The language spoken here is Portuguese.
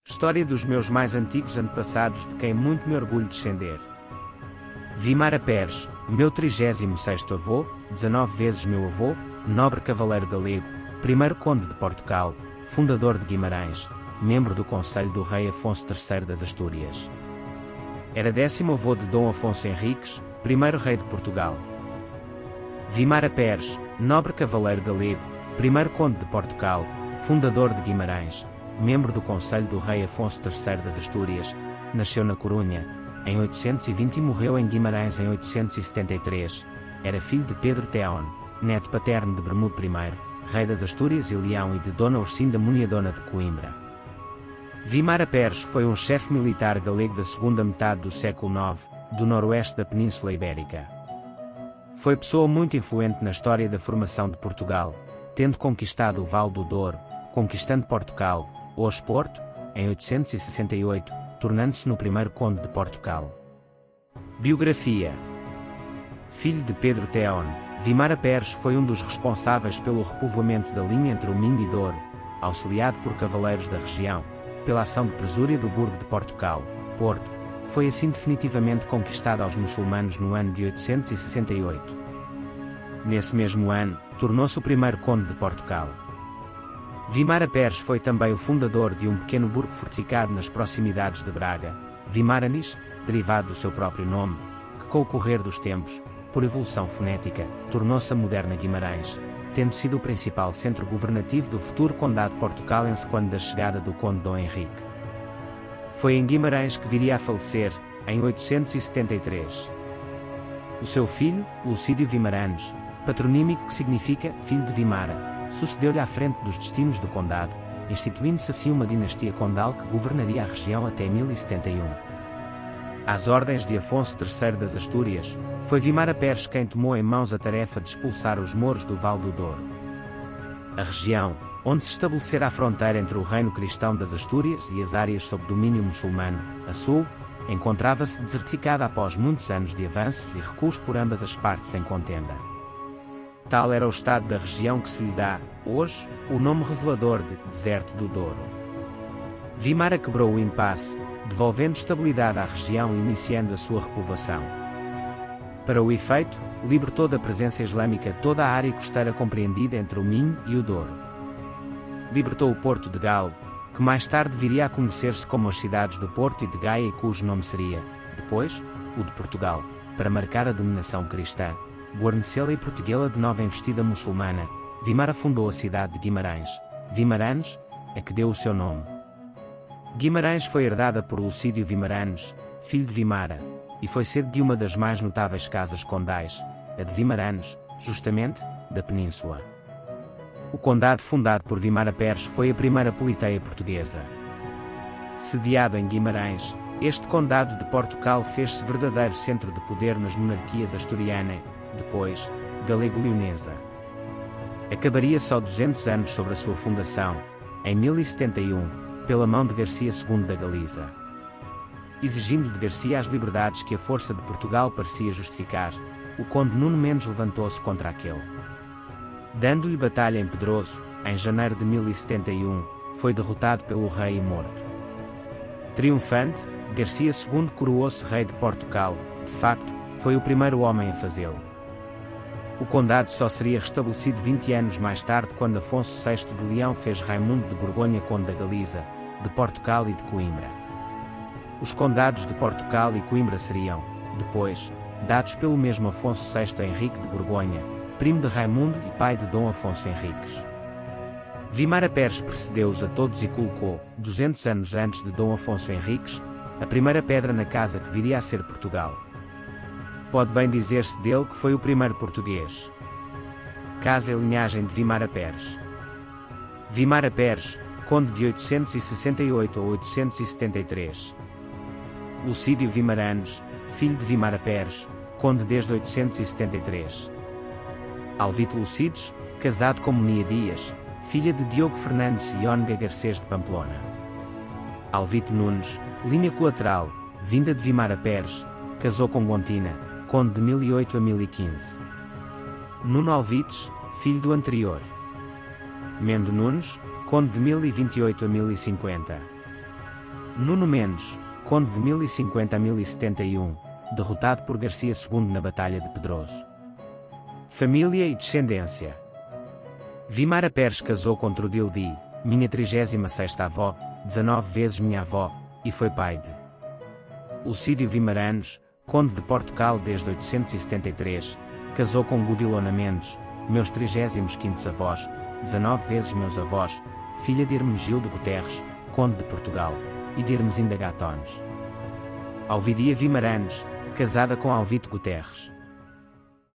História dos meus mais antigos antepassados de quem muito me orgulho descender. Vimara Peres, meu 36º avô, 19 vezes meu avô, nobre cavaleiro galego, primeiro conde de Portugal, fundador de Guimarães, membro do Conselho do rei Afonso III das Astúrias. Era 10º avô de Dom Afonso Henriques, primeiro rei de Portugal. Vimara Peres, nobre cavaleiro galego, primeiro conde de Portugal, fundador de Guimarães, membro do Conselho do rei Afonso III das Astúrias, nasceu na Corunha, em 820 e morreu em Guimarães em 873. Era filho de Pedro Teón, neto paterno de Bermudo I, rei das Astúrias e Leão e de Dona Ursinda Muniadona de Coimbra. Vimara Peres foi um chefe militar galego da segunda metade do século IX, do noroeste da Península Ibérica. Foi pessoa muito influente na história da formação de Portugal, tendo conquistado o Vale do Douro, conquistando Portugal, hoje Porto, em 868, tornando-se no primeiro conde de Portugal. Biografia. Filho de Pedro Teón, Vimara Peres foi um dos responsáveis pelo repovoamento da linha entre o Minho e Douro, auxiliado por cavaleiros da região, pela ação de presúria do Burgo de Portugal, Porto, foi assim definitivamente conquistado aos muçulmanos no ano de 868. Nesse mesmo ano, tornou-se o primeiro conde de Portugal. Vimara Peres foi também o fundador de um pequeno burgo fortificado nas proximidades de Braga, Vimaranis, derivado do seu próprio nome, que com o correr dos tempos, por evolução fonética, tornou-se a moderna Guimarães, tendo sido o principal centro governativo do futuro condado portucalense quando da chegada do conde Dom Henrique. Foi em Guimarães que viria a falecer, em 873. O seu filho, Lucídio Vimaranes, patronímico que significa filho de Vimara, sucedeu-lhe à frente dos destinos do condado, instituindo-se assim uma dinastia condal que governaria a região até 1071. Às ordens de Afonso III das Astúrias, foi Vimara Peres quem tomou em mãos a tarefa de expulsar os mouros do Vale do Douro. A região, onde se estabelecera a fronteira entre o reino cristão das Astúrias e as áreas sob domínio muçulmano, a sul, encontrava-se desertificada após muitos anos de avanços e recuos por ambas as partes em contenda. Tal era o estado da região que se lhe dá, hoje, o nome revelador de Deserto do Douro. Vimara quebrou o impasse, devolvendo estabilidade à região e iniciando a sua repovoação. Para o efeito, libertou da presença islâmica toda a área costeira compreendida entre o Minho e o Douro. Libertou o Porto de Galo, que mais tarde viria a conhecer-se como as cidades do Porto e de Gaia e cujo nome seria, depois, o de Portugal, para marcar a dominação cristã. Guarnecê-la e protegê-la de nova investida muçulmana, Vimara fundou a cidade de Guimarães, Vimaranes, a que deu o seu nome. Guimarães foi herdada por Lucídio Vimaranes, filho de Vimara, e foi sede de uma das mais notáveis casas condais, a de Vimaranes, justamente, da Península. O condado fundado por Vimara Peres foi a primeira politeia portuguesa. Sediado em Guimarães, este condado de Portugal fez-se verdadeiro centro de poder nas monarquias asturiana, depois, galego-leonesa. Acabaria só 200 anos sobre a sua fundação, em 1071, pela mão de Garcia II da Galiza. Exigindo de Garcia as liberdades que a força de Portugal parecia justificar, o conde Nuno Mendes levantou-se contra aquele. Dando-lhe batalha em Pedroso, em janeiro de 1071, foi derrotado pelo rei e morto. Triunfante, Garcia II coroou-se rei de Portugal, de facto, foi o primeiro homem a fazê-lo. O condado só seria restabelecido 20 anos mais tarde quando Afonso VI de Leão fez Raimundo de Borgonha conde da Galiza, de Portugal e de Coimbra. Os condados de Portugal e Coimbra seriam, depois, dados pelo mesmo Afonso VI a Henrique de Borgonha, primo de Raimundo e pai de Dom Afonso Henriques. Vimara Peres precedeu-os a todos e colocou, 200 anos antes de Dom Afonso Henriques, a primeira pedra na casa que viria a ser Portugal. Pode bem dizer-se dele que foi o primeiro português. Casa e linhagem de Vimara Peres. Vimara Peres, conde de 868 a 873. Lucídio Vimaranes, filho de Vimara Peres, conde desde 873. Alvito Lucides, casado com Monia Dias, filha de Diogo Fernandes e Ónega Garcês de Pamplona. Alvito Nunes, linha colateral, vinda de Vimara Peres, casou com Gontina, conde de 1008 a 1015. Nuno Alvites, filho do anterior. Mendo Nunes, conde de 1028 a 1050. Nuno Mendes, conde de 1050 a 1071, derrotado por Garcia II na Batalha de Pedroso. Família e descendência. Vimara Peres casou com Trudildi, minha 36ª avó, 19 vezes minha avó, e foi pai de Lucídio Vimaranos, conde de Portugal desde 873, casou com Gudilona Mendes, meus 35º avós, 19 vezes meus avós, filha de Hermenegildo Guterres, conde de Portugal, e de Hermesinda Gatones. Alvidia Vimaranos, casada com Alvito Guterres.